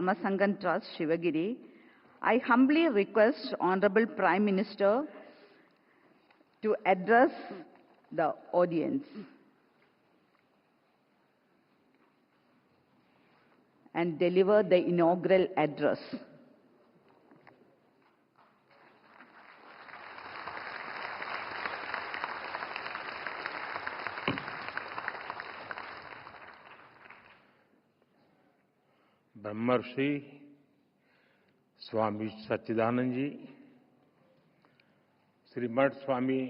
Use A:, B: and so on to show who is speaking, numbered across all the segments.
A: Dhammasangan Trust, Shivagiri, I humbly request Honorable Prime Minister to address the audience and deliver the inaugural address.
B: ब्रह्मर्षि स्वामी सच्चिदानंद जी, श्रीमठ स्वामी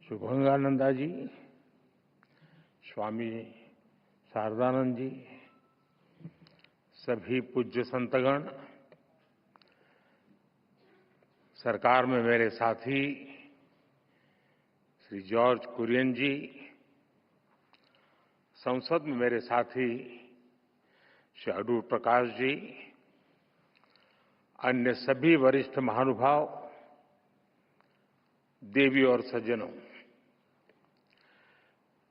B: शुभंगानंदा जी, स्वामी शारदानंद जी, सभी पूज्य संतगण, सरकार में मेरे साथी श्री जॉर्ज कुरियन जी, संसद में मेरे साथी श्री अडूर प्रकाश जी, अन्य सभी वरिष्ठ महानुभाव, देवी और सज्जनों,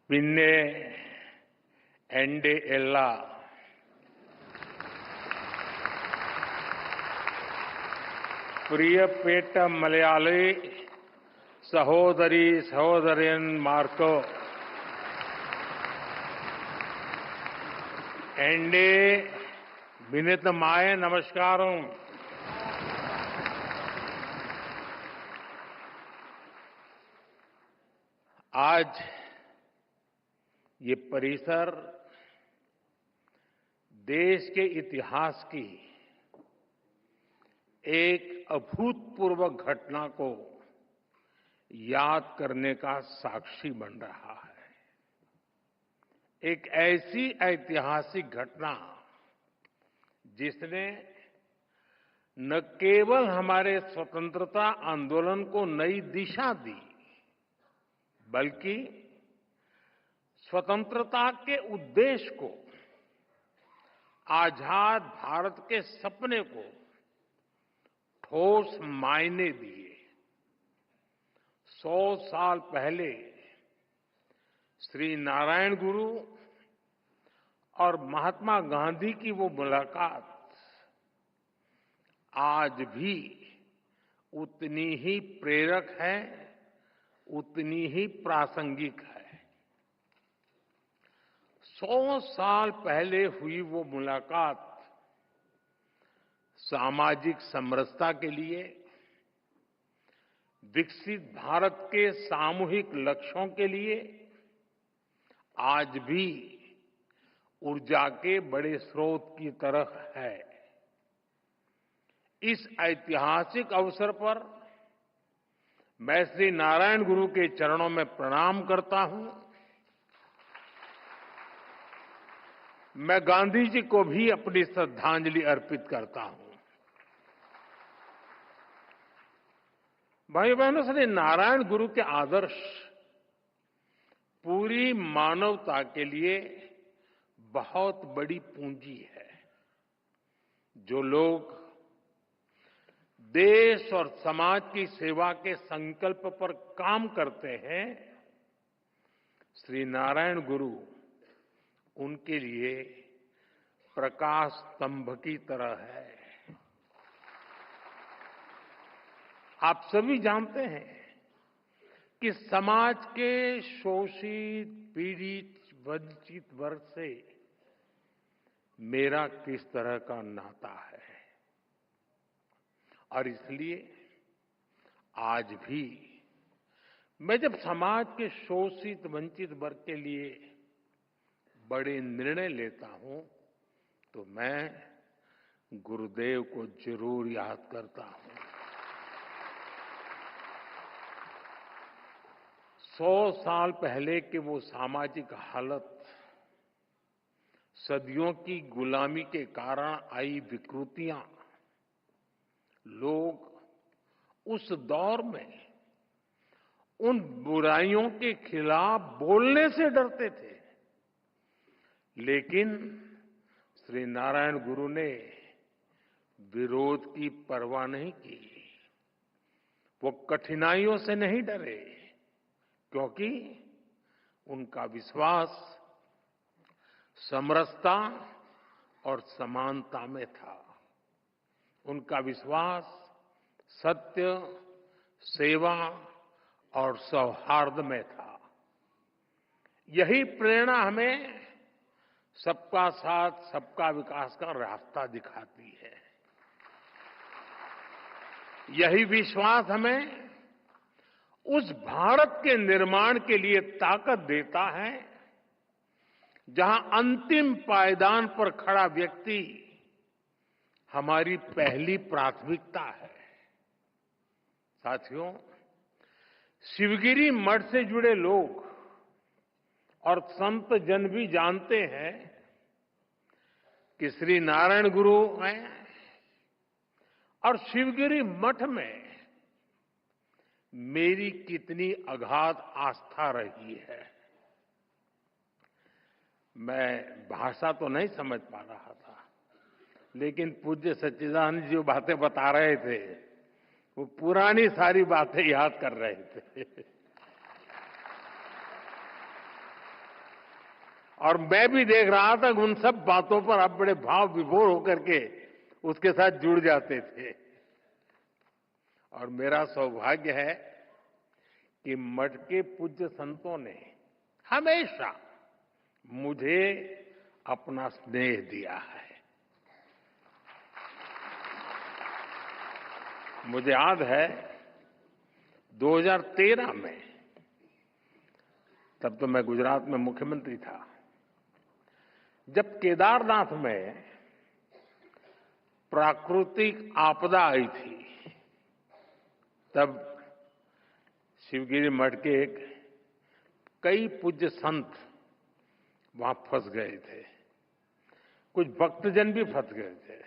B: पिन्ने एंडे एल्ला प्रियपेट मलयाली सहोदरी सहोदरन मार्को एंडे विनीत माय नमस्कारम। आज ये परिसर देश के इतिहास की एक अभूतपूर्व घटना को याद करने का साक्षी बन रहा है। एक ऐसी ऐतिहासिक घटना जिसने न केवल हमारे स्वतंत्रता आंदोलन को नई दिशा दी, बल्कि स्वतंत्रता के उद्देश्य को, आजाद भारत के सपने को ठोस मायने दिए। 100 साल पहले श्री नारायण गुरु और महात्मा गांधी की वो मुलाकात आज भी उतनी ही प्रेरक है, उतनी ही प्रासंगिक है। 100 साल पहले हुई वो मुलाकात सामाजिक समरसता के लिए, विकसित भारत के सामूहिक लक्ष्यों के लिए आज भी ऊर्जा के बड़े स्रोत की तरह है। इस ऐतिहासिक अवसर पर मैं श्री नारायण गुरु के चरणों में प्रणाम करता हूं। मैं गांधी जी को भी अपनी श्रद्धांजलि अर्पित करता हूं। भाई बहनों, श्री नारायण गुरु के आदर्श पूरी मानवता के लिए बहुत बड़ी पूंजी है। जो लोग देश और समाज की सेवा के संकल्प पर काम करते हैं, श्री नारायण गुरु उनके लिए प्रकाश स्तंभ की तरह है। आप सभी जानते हैं कि समाज के शोषित, पीड़ित, वंचित वर्ग से मेरा किस तरह का नाता है, और इसलिए आज भी मैं जब समाज के शोषित, वंचित वर्ग के लिए बड़े निर्णय लेता हूं, तो मैं गुरुदेव को जरूर याद करता हूं। 100 साल पहले के वो सामाजिक हालत, सदियों की गुलामी के कारण आई विकृतियां, लोग उस दौर में उन बुराइयों के खिलाफ बोलने से डरते थे, लेकिन श्री नारायण गुरु ने विरोध की परवाह नहीं की। वो कठिनाइयों से नहीं डरे, क्योंकि उनका विश्वास समरसता और समानता में था। उनका विश्वास सत्य, सेवा और सौहार्द में था। यही प्रेरणा हमें सबका साथ, सबका विकास का रास्ता दिखाती है। यही विश्वास हमें उस भारत के निर्माण के लिए ताकत देता है जहां अंतिम पायदान पर खड़ा व्यक्ति हमारी पहली प्राथमिकता है। साथियों, शिवगिरी मठ से जुड़े लोग और संत जन भी जानते हैं कि श्री नारायण गुरु हैं और शिवगिरी मठ में मेरी कितनी अगाध आस्था रही है। मैं भाषा तो नहीं समझ पा रहा था, लेकिन पूज्य सच्चिदानंद जी जो बातें बता रहे थे वो पुरानी सारी बातें याद कर रहे थे। और मैं भी देख रहा था कि उन सब बातों पर आप बड़े भाव विभोर होकर के उसके साथ जुड़ जाते थे। और मेरा सौभाग्य है कि मठ के पूज्य संतों ने हमेशा मुझे अपना स्नेह दिया है। मुझे याद है 2013 में, तब तो मैं गुजरात में मुख्यमंत्री था, जब केदारनाथ में प्राकृतिक आपदा आई थी, तब शिवगिरी मठ के कई पूज्य संत वहां फंस गए थे, कुछ भक्तजन भी फंस गए थे।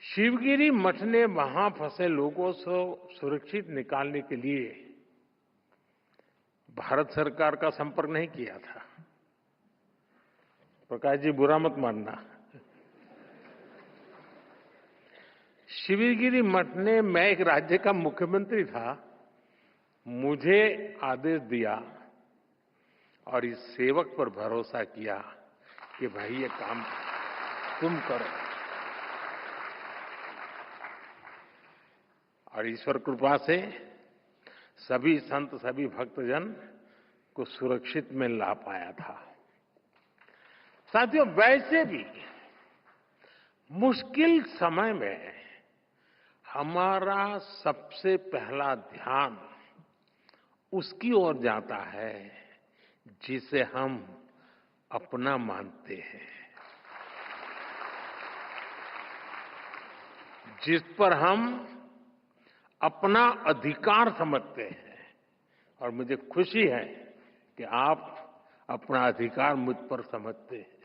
B: शिवगिरी मठ ने वहां फंसे लोगों को सुरक्षित निकालने के लिए भारत सरकार का संपर्क नहीं किया था। प्रकाश जी, बुरा मत मानना। शिवगिरी मठ ने, मैं एक राज्य का मुख्यमंत्री था, मुझे आदेश दिया और इस सेवक पर भरोसा किया कि भाई ये काम तुम करो। और ईश्वर कृपा से सभी संत, सभी भक्तजन को सुरक्षित में ला पाया था। साथियों, वैसे भी मुश्किल समय में हमारा सबसे पहला ध्यान उसकी ओर जाता है जिसे हम अपना मानते हैं, जिस पर हम अपना अधिकार समझते हैं। और मुझे खुशी है कि आप अपना अधिकार मुझ पर समझते हैं।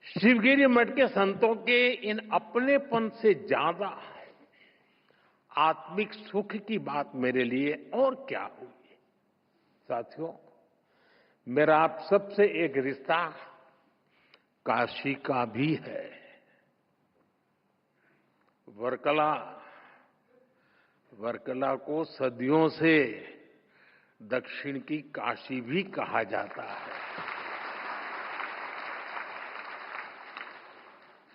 B: शिवगिरी मठ के संतों के इन अपनेपन से ज्यादा आत्मिक सुख की बात मेरे लिए और क्या हुई। साथियों, मेरा आप सबसे एक रिश्ता काशी का भी है। वर्कला को सदियों से दक्षिण की काशी भी कहा जाता है।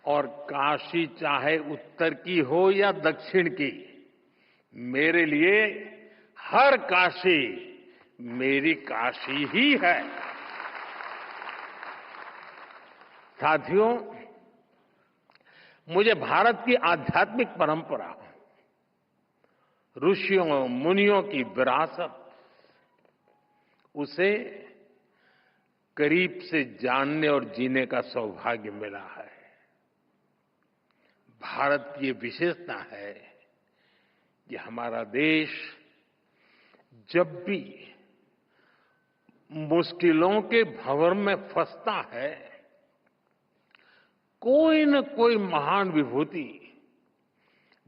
B: और काशी चाहे उत्तर की हो या दक्षिण की, मेरे लिए हर काशी मेरी काशी ही है। साथियों, मुझे भारत की आध्यात्मिक परंपरा, ऋषियों मुनियों की विरासत, उसे करीब से जानने और जीने का सौभाग्य मिला है। भारत की ये विशेषता है कि हमारा देश जब भी मुश्किलों के भंवर में फंसता है, कोई न कोई महान विभूति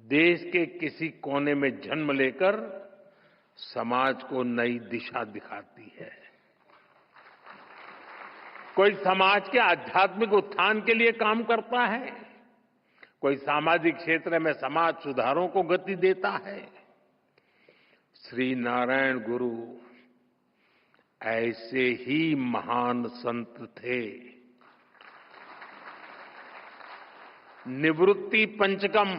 B: देश के किसी कोने में जन्म लेकर समाज को नई दिशा दिखाती है। कोई समाज के आध्यात्मिक उत्थान के लिए काम करता है, कोई सामाजिक क्षेत्र में समाज सुधारों को गति देता है। श्री नारायण गुरु ऐसे ही महान संत थे। निवृत्ति पंचकम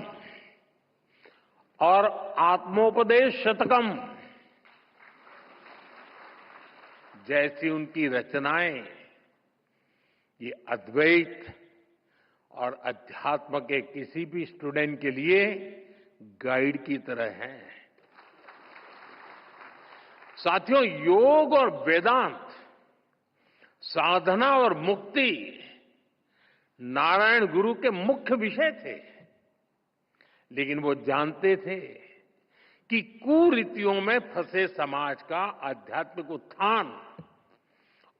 B: और आत्मोपदेश शतकम जैसी उनकी रचनाएं ये अद्वैत और अध्यात्म के किसी भी स्टूडेंट के लिए गाइड की तरह हैं। साथियों, योग और वेदांत, साधना और मुक्ति नारायण गुरु के मुख्य विषय थे, लेकिन वो जानते थे कि कुरीतियों में फंसे समाज का आध्यात्मिक उत्थान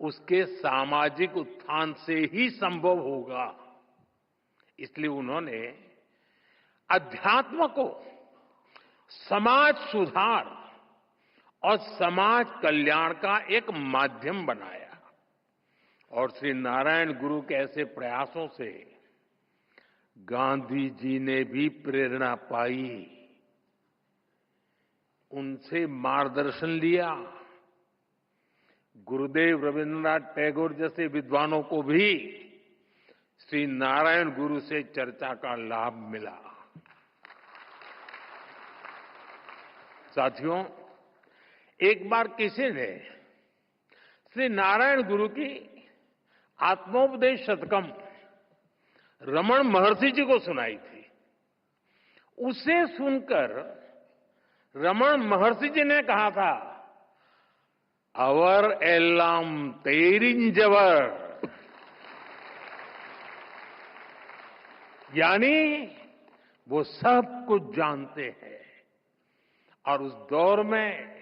B: उसके सामाजिक उत्थान से ही संभव होगा। इसलिए उन्होंने अध्यात्म को समाज सुधार और समाज कल्याण का एक माध्यम बनाया और श्री नारायण गुरु के ऐसे प्रयासों से गांधी जी ने भी प्रेरणा पाई, उनसे मार्गदर्शन लिया। गुरुदेव रविन्द्रनाथ टैगोर जैसे विद्वानों को भी श्री नारायण गुरु से चर्चा का लाभ मिला। साथियों, एक बार किसी ने श्री नारायण गुरु की आत्मोपदेश शतकम रमण महर्षि जी को सुनाई थी। उसे सुनकर रमण महर्षि जी ने कहा था, अवर एल्लाम तेरिंजवर, यानी वो सब कुछ जानते हैं। और उस दौर में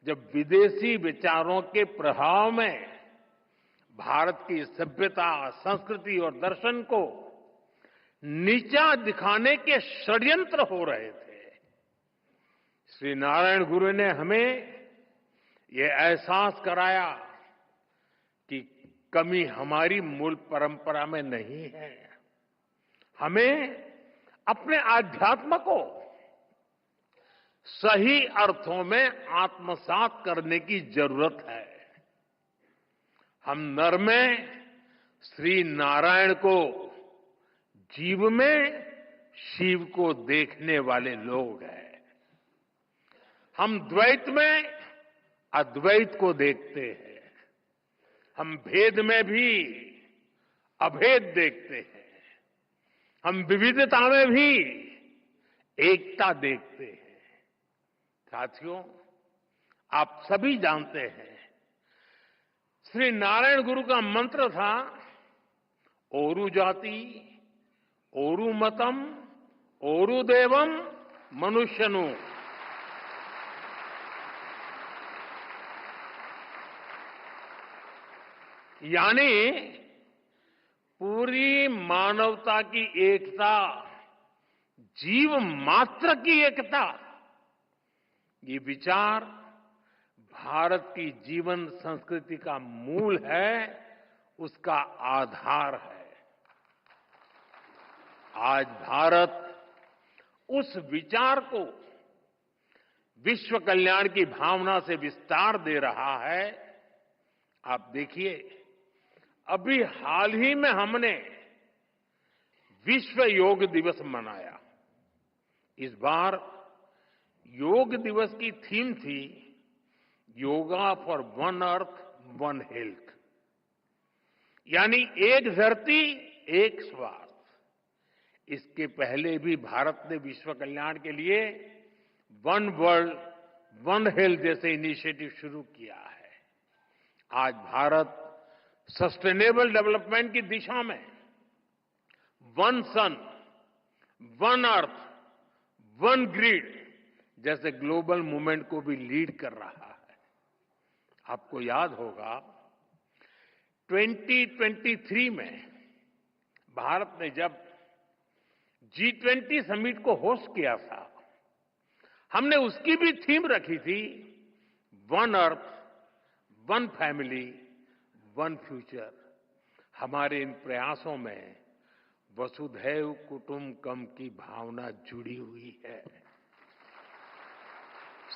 B: जब विदेशी विचारों के प्रभाव में भारत की सभ्यता, संस्कृति और दर्शन को नीचा दिखाने के षड्यंत्र हो रहे थे, श्री नारायण गुरु ने हमें ये एहसास कराया कि कमी हमारी मूल परंपरा में नहीं है। हमें अपने आध्यात्म को सही अर्थों में आत्मसात करने की जरूरत है। हम नर में श्री नारायण को, जीव में शिव को देखने वाले लोग हैं। हम द्वैत में अद्वैत को देखते हैं। हम भेद में भी अभेद देखते हैं। हम विविधता में भी एकता देखते हैं। साथियों, आप सभी जानते हैं, श्री नारायण गुरु का मंत्र था, ओरु जाति, ओरु मतम, ओरु देवम, मनुष्यनु। यानी पूरी मानवता की एकता, जीव मात्र की एकता, ये विचार भारत की जीवन संस्कृति का मूल है, उसका आधार है। आज भारत उस विचार को विश्व कल्याण की भावना से विस्तार दे रहा है। आप देखिए, अभी हाल ही में हमने विश्व योग दिवस मनाया। इस बार योग दिवस की थीम थी, yoga for one earth one health, यानी एक धरती एक स्वास्थ्य। इसके पहले भी भारत ने विश्व कल्याण के लिए वन वर्ल्ड वन हेल्थ जैसे इनिशिएटिव शुरू किया है। आज भारत सस्टेनेबल डेवलपमेंट की दिशा में वन सन, वन अर्थ, वन ग्रिड जैसे ग्लोबल मूवमेंट को भी लीड कर रहा है। आपको याद होगा 2023 में भारत ने जब G20 समिट को होस्ट किया था, हमने उसकी भी थीम रखी थी, one earth, one family, one future. हमारे इन प्रयासों में वसुधैव कुटुंबकम की भावना जुड़ी हुई है।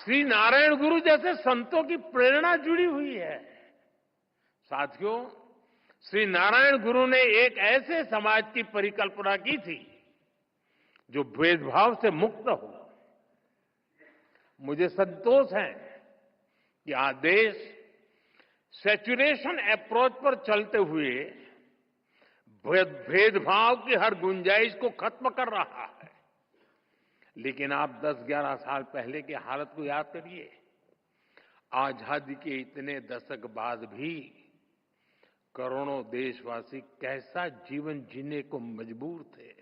B: श्री नारायण गुरु जैसे संतों की प्रेरणा जुड़ी हुई है। साथियों, श्री नारायण गुरु ने एक ऐसे समाज की परिकल्पना की थी जो भेदभाव से मुक्त हो। मुझे संतोष है कि आज देश सेचुरेशन अप्रोच पर चलते हुए भेदभाव की हर गुंजाइश को खत्म कर रहा है। लेकिन आप 10-11 साल पहले की हालत को याद करिए। आजादी के इतने दशक बाद भी करोड़ों देशवासी कैसा जीवन जीने को मजबूर थे।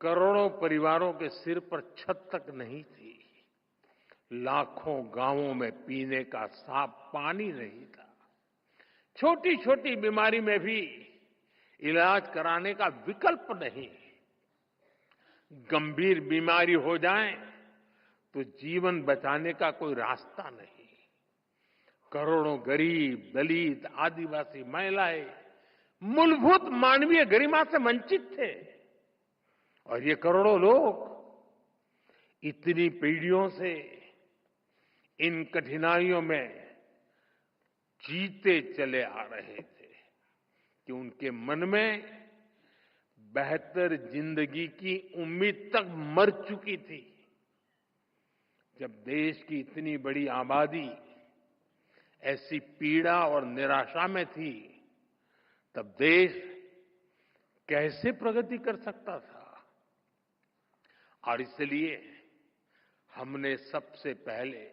B: करोड़ों परिवारों के सिर पर छत तक नहीं थी। लाखों गांवों में पीने का साफ पानी नहीं था। छोटी छोटी बीमारी में भी इलाज कराने का विकल्प नहीं। गंभीर बीमारी हो जाए तो जीवन बचाने का कोई रास्ता नहीं। करोड़ों गरीब, दलित, आदिवासी महिलाएं मूलभूत मानवीय गरिमा से वंचित थे। और ये करोड़ों लोग इतनी पीढ़ियों से इन कठिनाइयों में जीते चले आ रहे थे कि उनके मन में बेहतर जिंदगी की उम्मीद तक मर चुकी थी। जब देश की इतनी बड़ी आबादी ऐसी पीड़ा और निराशा में थी, तब देश कैसे प्रगति कर सकता था। और इसलिए हमने सबसे पहले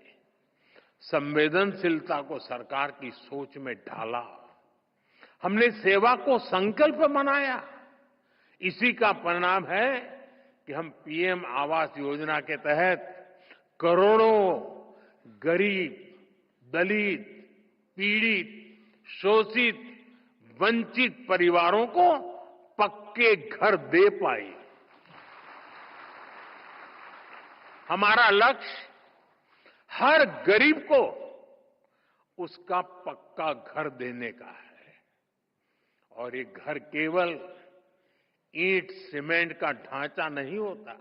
B: संवेदनशीलता को सरकार की सोच में ढाला। हमने सेवा को संकल्प बनाया। इसी का परिणाम है कि हम पीएम आवास योजना के तहत करोड़ों गरीब, दलित, पीड़ित, शोषित, वंचित परिवारों को पक्के घर दे पाए। हमारा लक्ष्य हर गरीब को उसका पक्का घर देने का है। और ये घर केवल ईंट सीमेंट का ढांचा नहीं होता,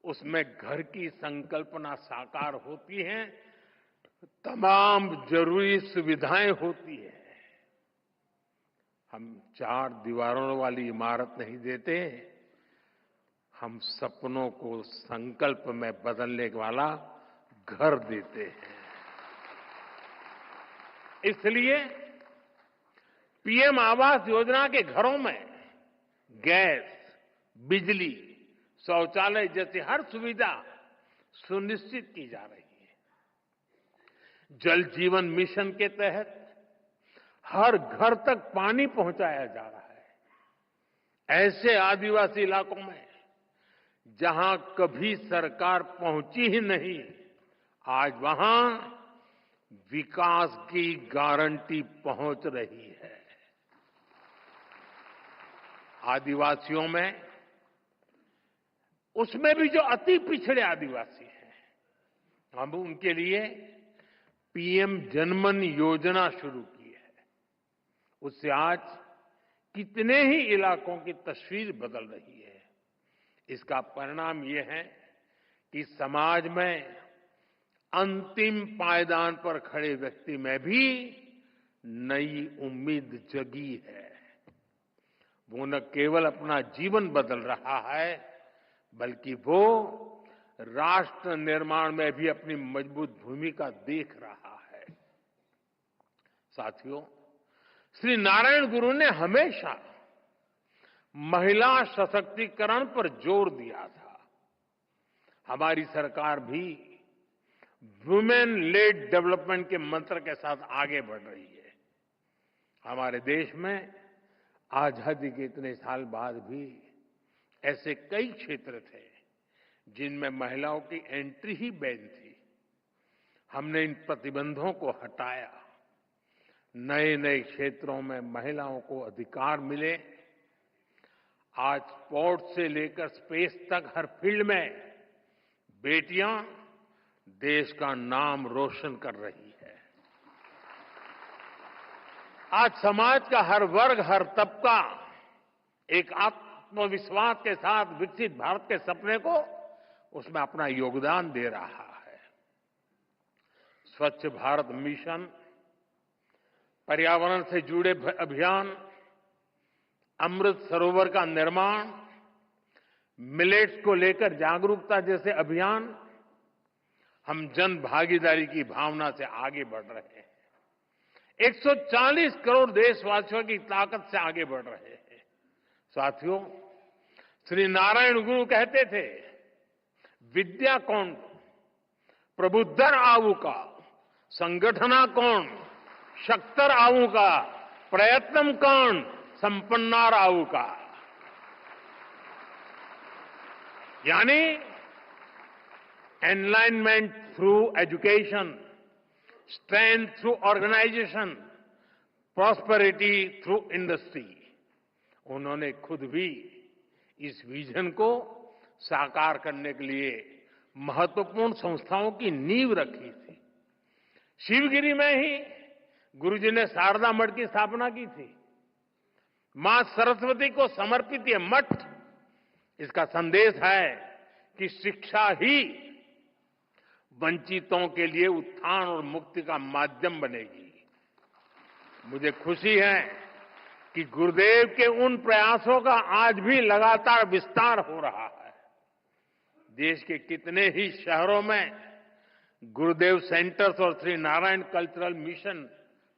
B: उसमें घर की संकल्पना साकार होती है, तमाम जरूरी सुविधाएं होती है। हम 4 दीवारों वाली इमारत नहीं देते, हम सपनों को संकल्प में बदलने वाला घर देते हैं। इसलिए पीएम आवास योजना के घरों में गैस, बिजली, शौचालय जैसी हर सुविधा सुनिश्चित की जा रही है। जल जीवन मिशन के तहत हर घर तक पानी पहुंचाया जा रहा है। ऐसे आदिवासी इलाकों में जहां कभी सरकार पहुंची ही नहीं, आज वहां विकास की गारंटी पहुंच रही है। आदिवासियों में, उसमें भी जो अति पिछड़े आदिवासी हैं, हम उनके लिए पीएम जनमन योजना शुरू की है। उससे आज कितने ही इलाकों की तस्वीर बदल रही है। इसका परिणाम यह है कि समाज में अंतिम पायदान पर खड़े व्यक्ति में भी नई उम्मीद जगी है। वो न केवल अपना जीवन बदल रहा है, बल्कि वो राष्ट्र निर्माण में भी अपनी मजबूत भूमिका देख रहा है। साथियों, श्री नारायण गुरु ने हमेशा महिला सशक्तिकरण पर जोर दिया था। हमारी सरकार भी वुमेन लेड डेवलपमेंट के मंत्र के साथ आगे बढ़ रही है। हमारे देश में आजादी के इतने साल बाद भी ऐसे कई क्षेत्र थे जिनमें महिलाओं की एंट्री ही बैन थी। हमने इन प्रतिबंधों को हटाया। नए नए क्षेत्रों में महिलाओं को अधिकार मिले। आज स्पोर्ट्स से लेकर स्पेस तक हर फील्ड में बेटियां देश का नाम रोशन कर रही है। आज समाज का हर वर्ग, हर तबका एक आत्मविश्वास के साथ विकसित भारत के सपने को उसमें अपना योगदान दे रहा है। स्वच्छ भारत मिशन, पर्यावरण से जुड़े अभियान, अमृत सरोवर का निर्माण, मिलेट्स को लेकर जागरूकता जैसे अभियान, हम जन भागीदारी की भावना से आगे बढ़ रहे हैं। 140 करोड़ देशवासियों की ताकत से आगे बढ़ रहे हैं। साथियों, श्री नारायण गुरु कहते थे, विद्या कौन प्रबुद्धर आऊ का, संगठना कौन शक्तर आऊ का, प्रयत्नम कौन संपन्नार आऊ का। यानी enlightenment through education, strength through organisation, prosperity through industry. उन्होंने खुद भी इस विजन को साकार करने के लिए महत्वपूर्ण संस्थाओं की नींव रखी थी। शिवगिरी में ही गुरुजी ने शारदा मठ की स्थापना की थी। मां सरस्वती को समर्पित ये मठ, इसका संदेश है कि शिक्षा ही वंचितों के लिए उत्थान और मुक्ति का माध्यम बनेगी। मुझे खुशी है कि गुरुदेव के उन प्रयासों का आज भी लगातार विस्तार हो रहा है। देश के कितने ही शहरों में गुरुदेव सेंटर्स और श्री नारायण कल्चरल मिशन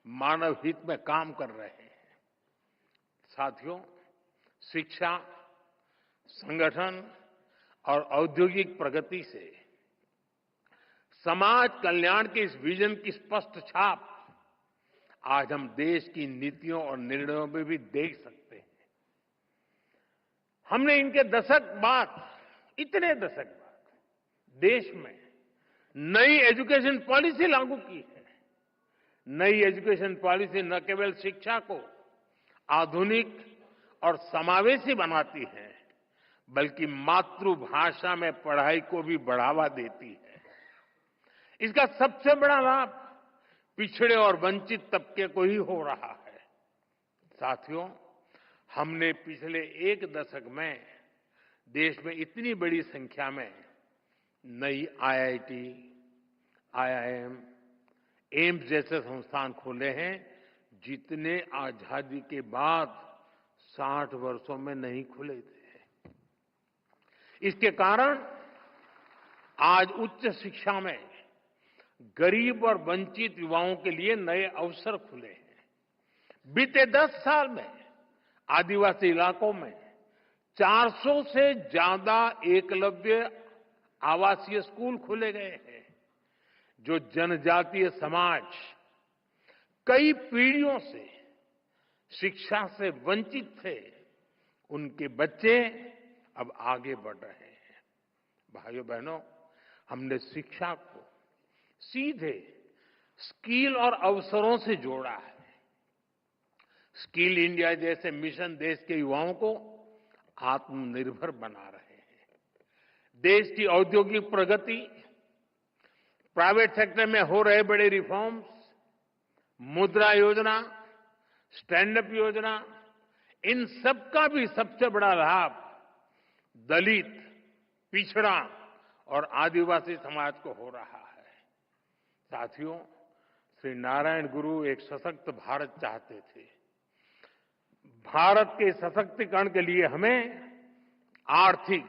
B: मानव हित में काम कर रहे हैं। साथियों, शिक्षा, संगठन और औद्योगिक प्रगति से समाज कल्याण के इस विजन की स्पष्ट छाप आज हम देश की नीतियों और निर्णयों में भी देख सकते हैं। हमने इनके दशक बाद, इतने दशक बाद देश में नई एजुकेशन पॉलिसी लागू की है। नई एजुकेशन पॉलिसी न केवल शिक्षा को आधुनिक और समावेशी बनाती है, बल्कि मातृभाषा में पढ़ाई को भी बढ़ावा देती है। इसका सबसे बड़ा लाभ पिछड़े और वंचित तबके को ही हो रहा है। साथियों, हमने पिछले एक दशक में देश में इतनी बड़ी संख्या में नई आईआईटी, आईआईएम, एम्स जैसे संस्थान खोले हैं, जितने आजादी के बाद 60 वर्षों में नहीं खुले थे। इसके कारण आज उच्च शिक्षा में गरीब और वंचित युवाओं के लिए नए अवसर खुले हैं। बीते 10 साल में आदिवासी इलाकों में 400 से ज्यादा एकलव्य आवासीय स्कूल खोले गए हैं। जो जनजातीय समाज कई पीढ़ियों से शिक्षा से वंचित थे, उनके बच्चे अब आगे बढ़ रहे हैं। भाइयों बहनों, हमने शिक्षा को सीधे स्किल और अवसरों से जोड़ा है। स्किल इंडिया जैसे मिशन देश के युवाओं को आत्मनिर्भर बना रहे हैं। देश की औद्योगिक प्रगति, प्राइवेट सेक्टर में हो रहे बड़े रिफॉर्म्स, मुद्रा योजना, स्टैंड अप योजना, इन सब का भी सबसे बड़ा लाभ दलित, पिछड़ा और आदिवासी समाज को हो रहा है। साथियों, श्री नारायण गुरु एक सशक्त भारत चाहते थे। भारत के सशक्तिकरण के लिए हमें आर्थिक,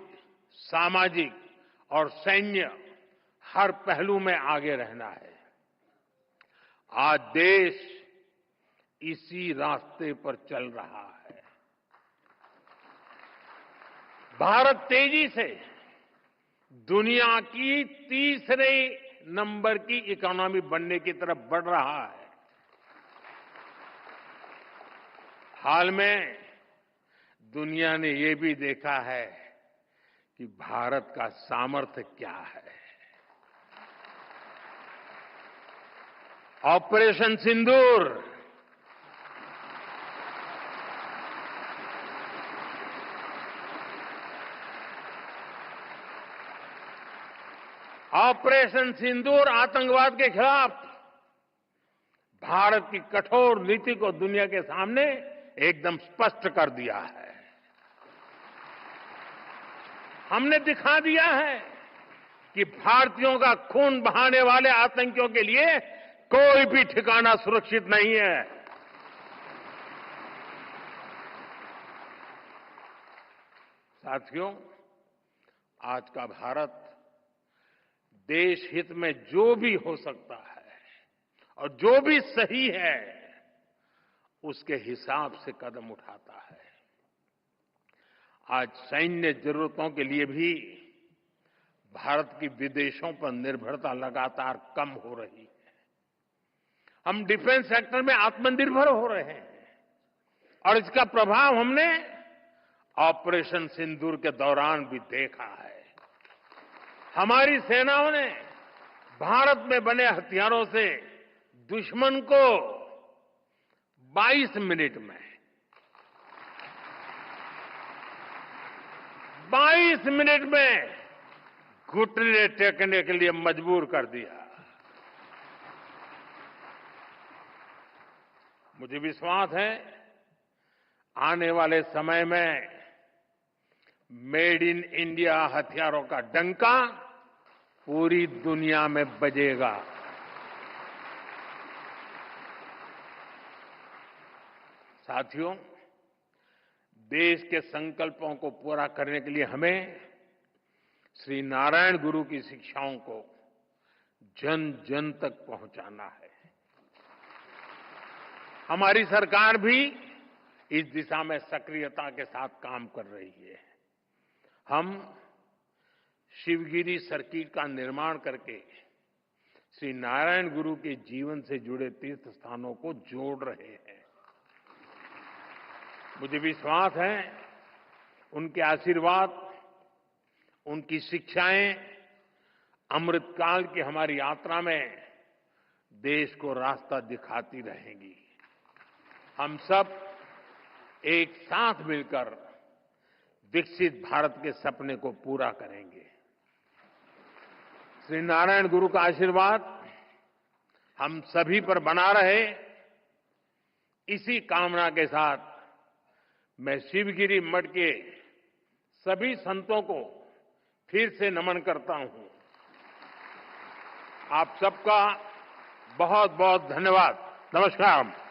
B: सामाजिक और सैन्य हर पहलू में आगे रहना है। आज देश इसी रास्ते पर चल रहा है। भारत तेजी से दुनिया की तीसरे नंबर की इकोनॉमी बनने की तरफ बढ़ रहा है। हाल में दुनिया ने ये भी देखा है कि भारत का सामर्थ्य क्या है। ऑपरेशन सिंदूर, ऑपरेशन सिंदूर आतंकवाद के खिलाफ भारत की कठोर नीति को दुनिया के सामने एकदम स्पष्ट कर दिया है। हमने दिखा दिया है कि भारतीयों का खून बहाने वाले आतंकियों के लिए कोई भी ठिकाना सुरक्षित नहीं है। साथियों, आज का भारत देश हित में जो भी हो सकता है और जो भी सही है उसके हिसाब से कदम उठाता है। आज सैन्य जरूरतों के लिए भी भारत की विदेशों पर निर्भरता लगातार कम हो रही है। हम डिफेंस सेक्टर में आत्मनिर्भर हो रहे हैं और इसका प्रभाव हमने ऑपरेशन सिंदूर के दौरान भी देखा है। हमारी सेनाओं ने भारत में बने हथियारों से दुश्मन को 22 मिनट में 22 मिनट में घुटने टेकने के लिए मजबूर कर दिया। मुझे विश्वास है आने वाले समय में मेड इन इंडिया हथियारों का डंका पूरी दुनिया में बजेगा। साथियों, देश के संकल्पों को पूरा करने के लिए हमें श्री नारायण गुरु की शिक्षाओं को जन जन तक पहुंचाना है। हमारी सरकार भी इस दिशा में सक्रियता के साथ काम कर रही है। हम शिवगिरी सर्किट का निर्माण करके श्री नारायण गुरु के जीवन से जुड़े तीर्थ स्थानों को जोड़ रहे हैं। मुझे विश्वास है उनके आशीर्वाद, उनकी शिक्षाएं अमृतकाल की हमारी यात्रा में देश को रास्ता दिखाती रहेंगी। हम सब एक साथ मिलकर विकसित भारत के सपने को पूरा करेंगे। श्री नारायण गुरु का आशीर्वाद हम सभी पर बना रहे, इसी कामना के साथ मैं शिवगिरी मठ के सभी संतों को फिर से नमन करता हूं। आप सबका बहुत बहुत धन्यवाद। नमस्कार।